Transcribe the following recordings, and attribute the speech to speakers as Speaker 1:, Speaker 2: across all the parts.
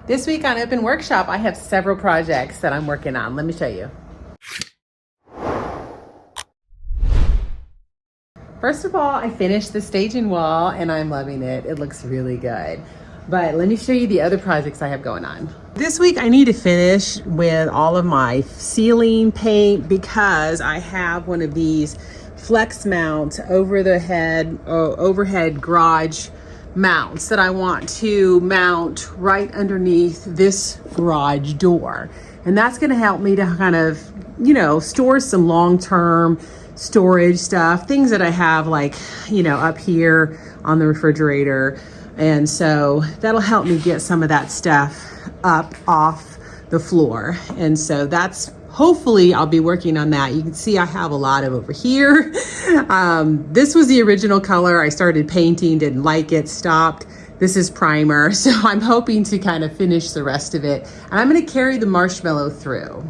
Speaker 1: This week on Open Workshop, I have several projects that I'm working on. Let me show you. First of all, I finished the staging wall and I'm loving it. It looks really good. But let me show you the other projects I have going on. This week I need to finish with all of my ceiling paint because I have one of these flex mount overhead garage mounts that I want to mount right underneath this garage door. And that's going to help me to kind of, store some long-term storage stuff, things that I have like, up here on the refrigerator. And so that'll help me get some of that stuff up off the floor. And so that's hopefully I'll be working on that. You can see I have a lot of over here. This was the original color. I started painting, didn't like it, stopped. This is primer. So I'm hoping to kind of finish the rest of it. And I'm going to carry the marshmallow through.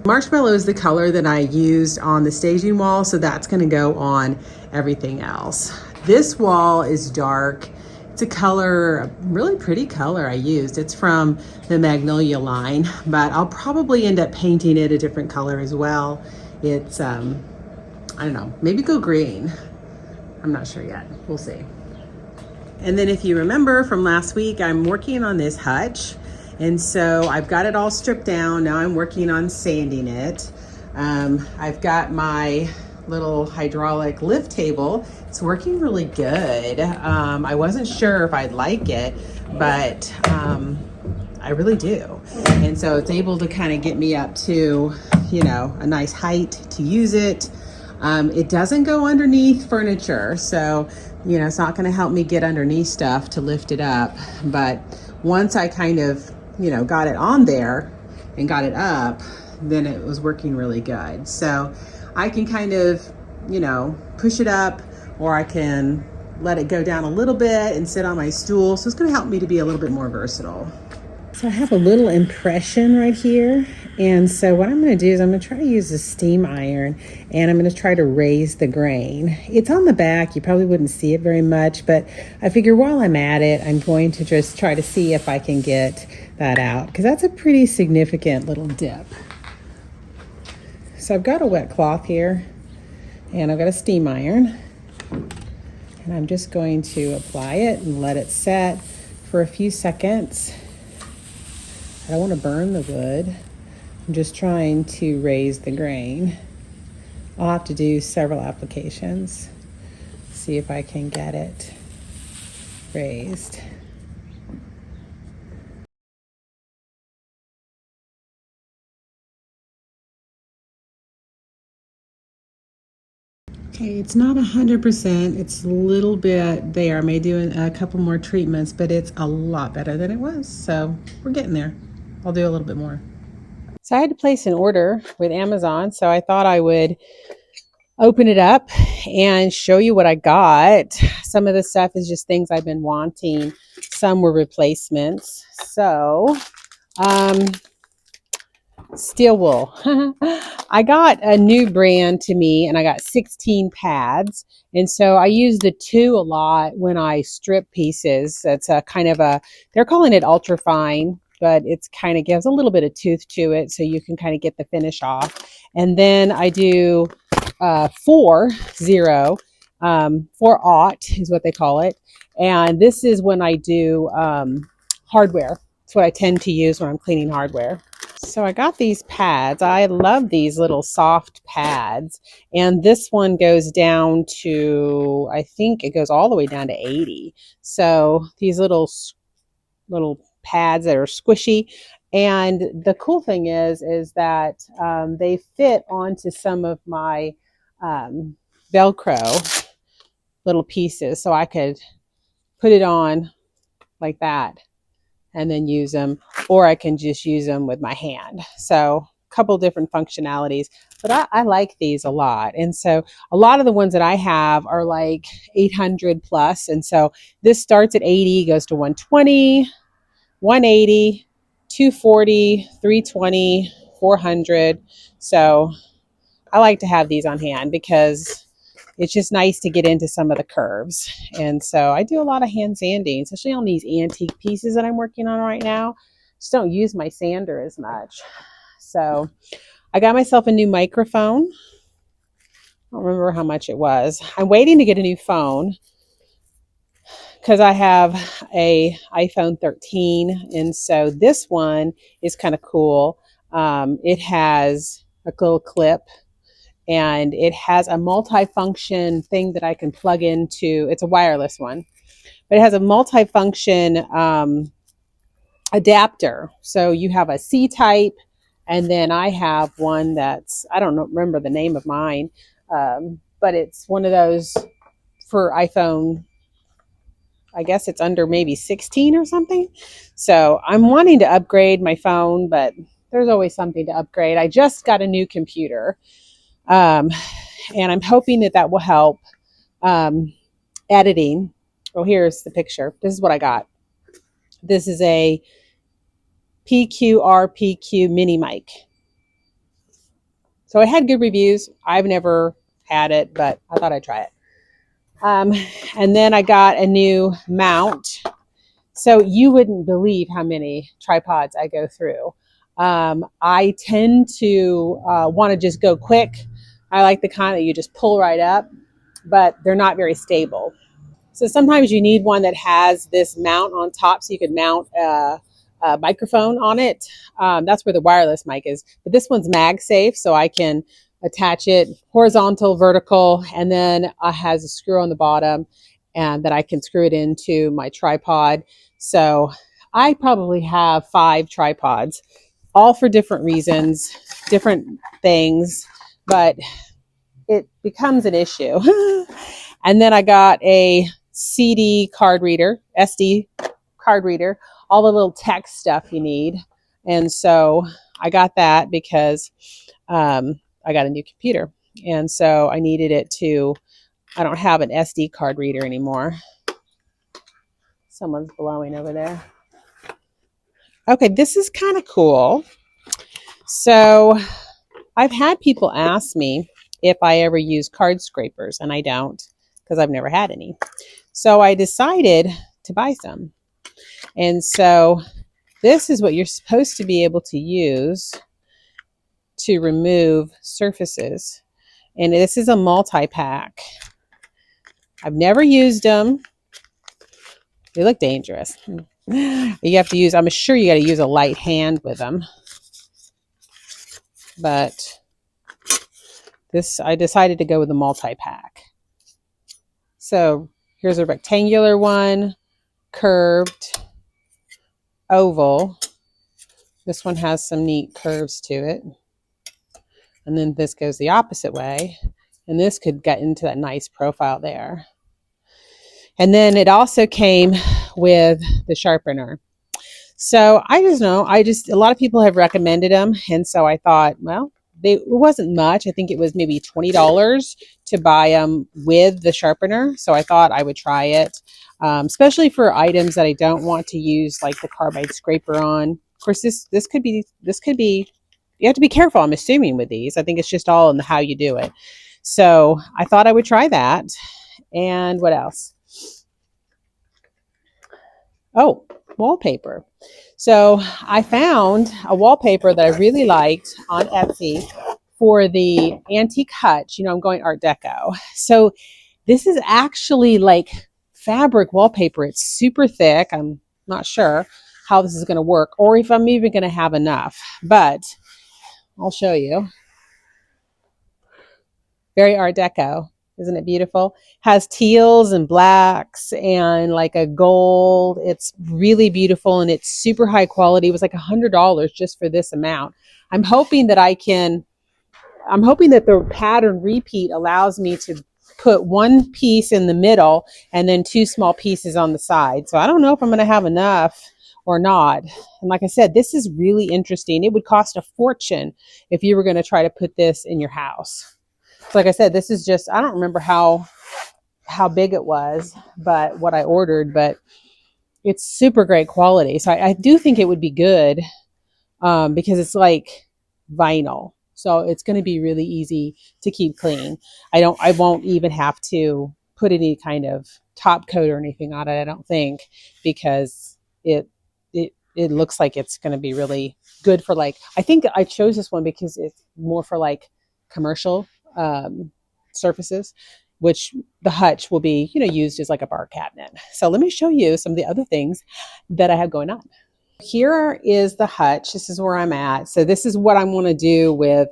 Speaker 1: Marshmallow is the color that I used on the staging wall. So that's going to go on everything else. This wall is dark. It's a color, a really pretty color I used. It's from the Magnolia line, but I'll probably end up painting it a different color as well. It's, I don't know, maybe go green. I'm not sure yet. We'll see. And then if you remember from last week, I'm working on this hutch. And so I've got it all stripped down. Now I'm working on sanding it. I've got my little hydraulic lift table. It's working really good. I wasn't sure if I'd like it, but I really do. And so it's able to kind of get me up to, a nice height to use it. It doesn't go underneath furniture. So, it's not going to help me get underneath stuff to lift it up. But once I kind of, got it on there and got it up, then it was working really good. So I can kind of, push it up, or I can let it go down a little bit and sit on my stool. So it's going to help me to be a little bit more versatile. So I have a little impression right here. And so what I'm going to do is I'm going to try to use a steam iron, and I'm going to try to raise the grain. It's on the back. You probably wouldn't see it very much, but I figure while I'm at it, I'm going to just try to see if I can get that out, because that's a pretty significant little dip. So I've got a wet cloth here, and I've got a steam iron, and I'm just going to apply it and let it set for a few seconds. I don't want to burn the wood. I'm just trying to raise the grain. I'll have to do several applications, see if I can get it raised. Okay, it's not 100%. It's a little bit there. I may do a couple more treatments, but it's a lot better than it was. So we're getting there. I'll do a little bit more. So I had to place an order with Amazon, so I thought I would open it up and show you what I got. Some of the stuff is just things I've been wanting. Some were replacements. So, steel wool. I got a new brand to me, and I got 16 pads. And so I use the 2 a lot when I strip pieces. That's a kind of they're calling it ultra fine, but it's kind of gives a little bit of tooth to it, so you can kind of get the finish off. And then I do 4-0, 4-aught is what they call it. And this is when I do hardware. It's what I tend to use when I'm cleaning hardware. So I got these pads. I love these little soft pads. And this one goes down to, I think it goes all the way down to 80. So these little pads that are squishy. And the cool thing is that they fit onto some of my Velcro little pieces. So I could put it on like that and then use them, or I can just use them with my hand. So a couple different functionalities, but I like these a lot. And so a lot of the ones that I have are like 800 plus. And so this starts at 80, goes to 120, 180, 240, 320, 400. So I like to have these on hand because it's just nice to get into some of the curves. And so I do a lot of hand sanding, especially on these antique pieces that I'm working on right now. Just don't use my sander as much. So I got myself a new microphone. I don't remember how much it was. I'm waiting to get a new phone because I have a iPhone 13, and so this one is kind of cool. It has a little clip, and it has a multi-function thing that I can plug into. It's a wireless one, but it has a multi-function adapter. So you have a C type, and then I have one that's, I don't know, remember the name of mine, but it's one of those for iPhone. I guess it's under maybe 16 or something. So I'm wanting to upgrade my phone, but there's always something to upgrade. I just got a new computer, and I'm hoping that that will help editing. Oh, here's the picture. This is what I got. This is a PQRPQ mini mic. So it had good reviews. I've never had it, but I thought I'd try it. And then I got a new mount. So you wouldn't believe how many tripods I go through. I tend to want to just go quick. I like the kind that you just pull right up, but they're not very stable. So sometimes you need one that has this mount on top so you can mount a microphone on it. That's where the wireless mic is. But this one's MagSafe, so I can attach it horizontal, vertical, and then it has a screw on the bottom and that I can screw it into my tripod. So I probably have 5 tripods, all for different reasons, different things, but it becomes an issue. And then I got a CD card reader, SD card reader, all the little tech stuff you need. And so I got that because I got a new computer. And so I needed it to, I don't have an SD card reader anymore. Someone's blowing over there. Okay, this is kind of cool. So I've had people ask me if I ever use card scrapers, and I don't because I've never had any. So I decided to buy some. And so this is what you're supposed to be able to use to remove surfaces. And this is a multi-pack. I've never used them. They look dangerous. You have to use, I'm sure you got to use a light hand with them. But this, I decided to go with a multi-pack. So here's a rectangular one, curved, oval. This one has some neat curves to it. And then this goes the opposite way. And this could get into that nice profile there. And then it also came with the sharpener. So I just know, a lot of people have recommended them. And so I thought, well, it wasn't much. I think it was maybe $20 to buy them with the sharpener. So I thought I would try it, especially for items that I don't want to use like the carbide scraper on. Of course, this could be, you have to be careful, I'm assuming, with these. I think it's just all in how you do it. So I thought I would try that. And what else? Oh, wallpaper. So I found a wallpaper that I really liked on Etsy for the antique hutch. You know, I'm going Art Deco. So this is actually like fabric wallpaper. It's super thick. I'm not sure how this is going to work or if I'm even going to have enough, but I'll show you. Very Art Deco. Isn't it beautiful? Has teals and blacks and like a gold. It's really beautiful and it's super high quality. It was like $100 just for this amount. I'm hoping that the pattern repeat allows me to put one piece in the middle and then 2 small pieces on the side. So I don't know if I'm going to have enough or not. And like I said, this is really interesting. It would cost a fortune if you were going to try to put this in your house. So like I said, this is just, I don't remember how big it was, but what I ordered, but it's super great quality. So I do think it would be good because it's like vinyl. So it's going to be really easy to keep clean. I won't even have to put any kind of top coat or anything on it, I don't think, because it it looks like it's going to be really good for like, I think I chose this one because it's more for like commercial surfaces, which the hutch will be, used as like a bar cabinet. So let me show you some of the other things that I have going on. Here is the hutch. This is where I'm at. So this is what I want to do with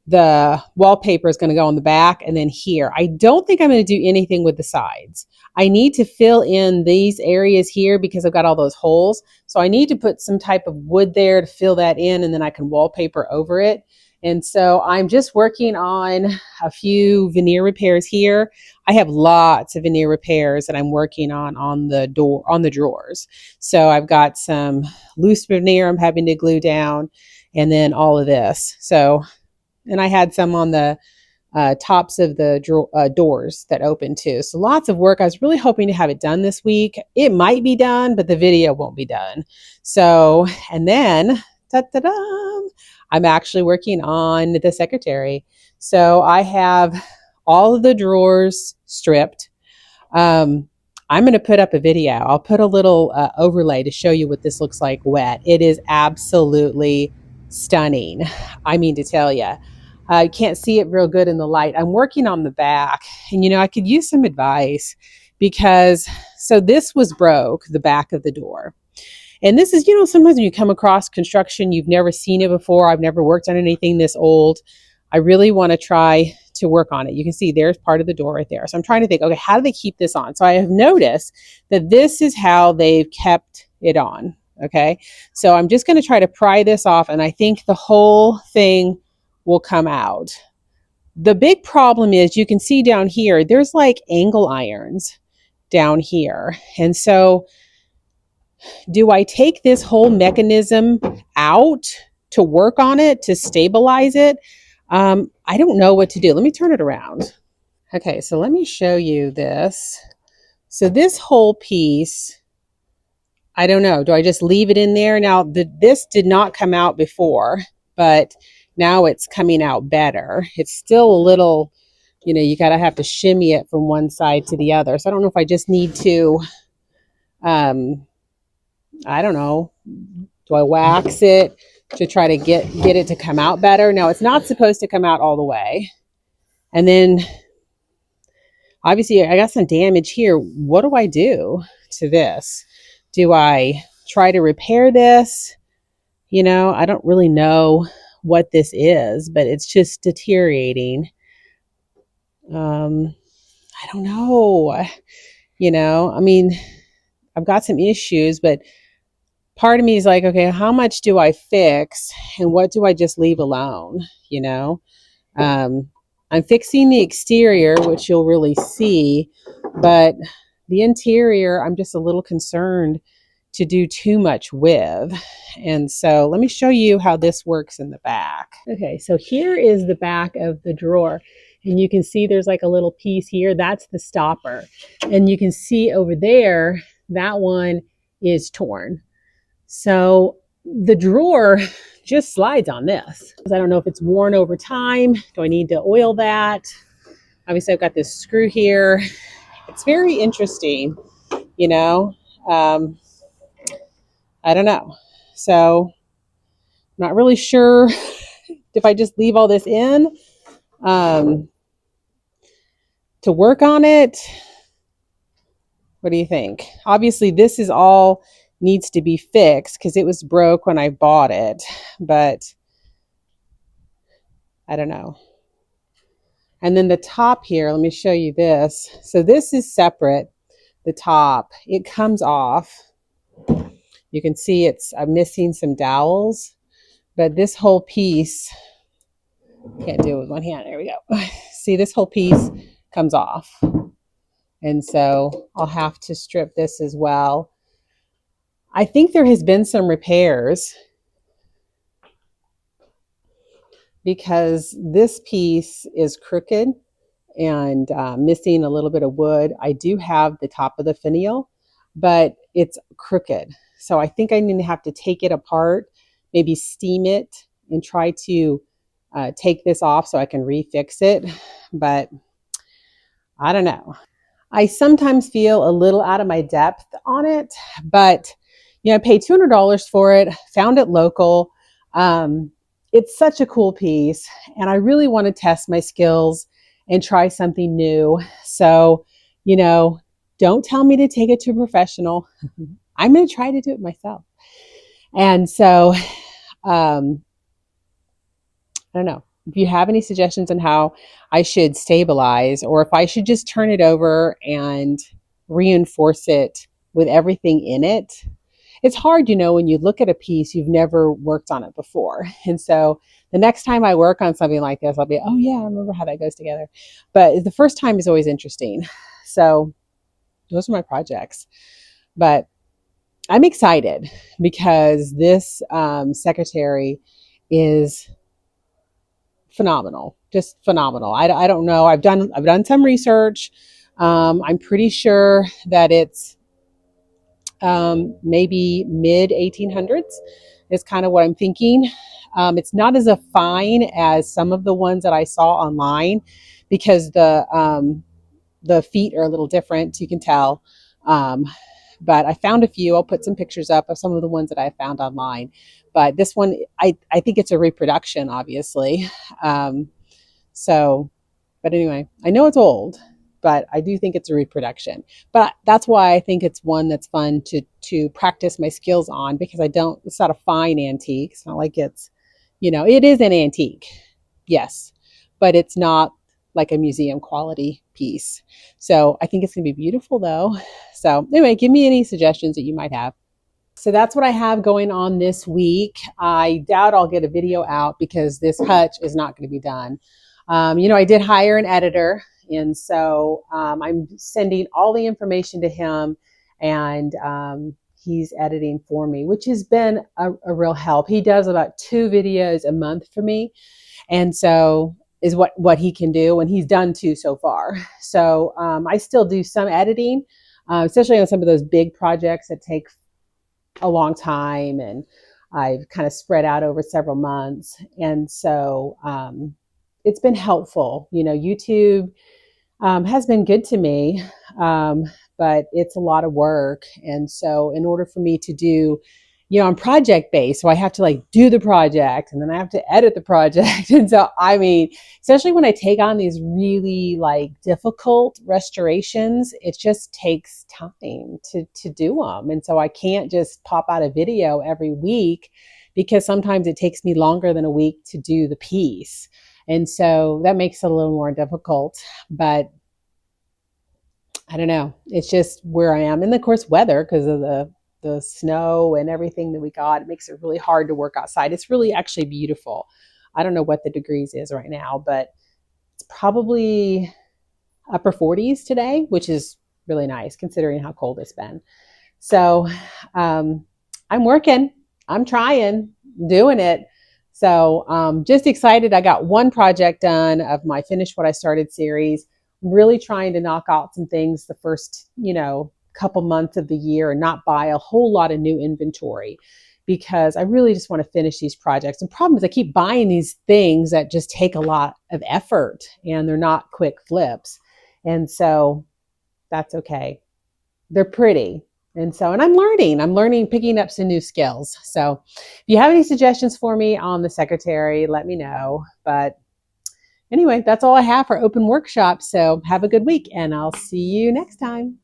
Speaker 1: the wallpaper is going to go on the back and then here. I don't think I'm going to do anything with the sides. I need to fill in these areas here because I've got all those holes. So I need to put some type of wood there to fill that in and then I can wallpaper over it. And so I'm just working on a few veneer repairs here. I have lots of veneer repairs that I'm working on the door, on the drawers. So I've got some loose veneer I'm having to glue down and then all of this. So and I had some on the tops of the doors that open too. So lots of work. I was really hoping to have it done this week. It might be done, but the video won't be done. So, and then, I'm actually working on the secretary. So I have all of the drawers stripped. I'm going to put up a video. I'll put a little overlay to show you what this looks like wet. It is absolutely stunning. I mean to tell you. I can't see it real good in the light. I'm working on the back and, I could use some advice because, so this was broke, the back of the door. And this is, sometimes when you come across construction, you've never seen it before. I've never worked on anything this old. I really want to try to work on it. You can see there's part of the door right there. So I'm trying to think, okay, how do they keep this on? So I have noticed that this is how they've kept it on. Okay. So I'm just going to try to pry this off. And I think the whole thing will come out. The big problem is you can see down here, there's like angle irons down here. And so do I take this whole mechanism out to work on it, to stabilize it? I don't know what to do. Let me turn it around. Okay, so let me show you this. So this whole piece, I don't know. Do I just leave it in there? Now, this did not come out before, but now it's coming out better. It's still a little, you gotta have to shimmy it from one side to the other. So I don't know if I just need to, I don't know. Do I wax it to try to get it to come out better? No, it's not supposed to come out all the way. And then obviously I got some damage here. What do I do to this? Do I try to repair this? I don't really know what this is, but it's just deteriorating. I don't know. I mean, I've got some issues, but part of me is like, okay, how much do I fix and what do I just leave alone? I'm fixing the exterior, which you'll really see, but the interior, I'm just a little concerned to do too much with. And so let me show you how this works in the back. Okay, so here is the back of the drawer. And you can see there's like a little piece here. That's the stopper. And you can see over there, that one is torn. So the drawer just slides on this. I don't know if it's worn over time. Do I need to oil that? Obviously, I've got this screw here. It's very interesting, I don't know. So I'm not really sure if I just leave all this in to work on it. What do you think? Obviously, this is all needs to be fixed because it was broke when I bought it, but I don't know. And then the top here, let me show you this. So this is separate, the top. It comes off. You can see I'm missing some dowels, but this whole piece, can't do it with one hand. There we go. See, this whole piece comes off. And so I'll have to strip this as well. I think there has been some repairs because this piece is crooked and missing a little bit of wood. I do have the top of the finial, but it's crooked. So I think I'm going to have to take it apart, maybe steam it and try to take this off so I can refix it. But I don't know. I sometimes feel a little out of my depth on it, but I paid $200 for it, found it local. Um, it's such a cool piece, and I really want to test my skills and try something new. So, you know, don't tell me to take it to a professional. I'm going to try to do it myself. And so, um, I don't know if you have any suggestions on how I should stabilize or if I should just turn it over and reinforce it with everything in it. It's hard, when you look at a piece, you've never worked on it before. And so the next time I work on something like this, I'll be, oh yeah, I remember how that goes together. But the first time is always interesting. So those are my projects. But I'm excited because this secretary is phenomenal, just phenomenal. I don't know. I've done some research. I'm pretty sure that it's maybe mid 1800s is kind of what I'm thinking. It's not as a fine as some of the ones that I saw online because the feet are a little different. You can tell. But I found a few. I'll put some pictures up of some of the ones that I found online. But this one, I think it's a reproduction, obviously. Um, so, but anyway, I know it's old, but I do think it's a reproduction. But that's why I think it's one that's fun to practice my skills on because it's not a fine antique. It's not like it is an antique, yes, but it's not like a museum quality piece. So I think it's gonna be beautiful though. So anyway, give me any suggestions that you might have. So that's what I have going on this week. I doubt I'll get a video out because this hutch is not going to be done. I did hire an editor, and so I'm sending all the information to him, and he's editing for me, which has been a real help. He does about 2 videos a month for me, and so is what he can do, and he's done 2 so far. So I still do some editing, especially on some of those big projects that take a long time and I've kind of spread out over several months. And so it's been helpful. YouTube has been good to me, but it's a lot of work. And so in order for me to do, I'm project based, so I have to do the project and then I have to edit the project. And so, especially when I take on these really difficult restorations, it just takes time to do them. And so I can't just pop out a video every week because sometimes it takes me longer than a week to do the piece. And so that makes it a little more difficult, but I don't know. It's just where I am. And of course, weather, because of the snow and everything that we got, it makes it really hard to work outside. It's really actually beautiful. I don't know what the degrees is right now, but it's probably upper 40s today, which is really nice considering how cold it's been. So I'm working, I'm trying, doing it. So just excited. I got one project done of my Finish What I Started series. I'm really trying to knock out some things the first, couple months of the year and not buy a whole lot of new inventory because I really just want to finish these projects. The problem is I keep buying these things that just take a lot of effort and they're not quick flips. And so that's okay. They're pretty. And I'm learning, picking up some new skills. So if you have any suggestions for me on the secretary, let me know. But anyway, that's all I have for open workshop. So have a good week and I'll see you next time.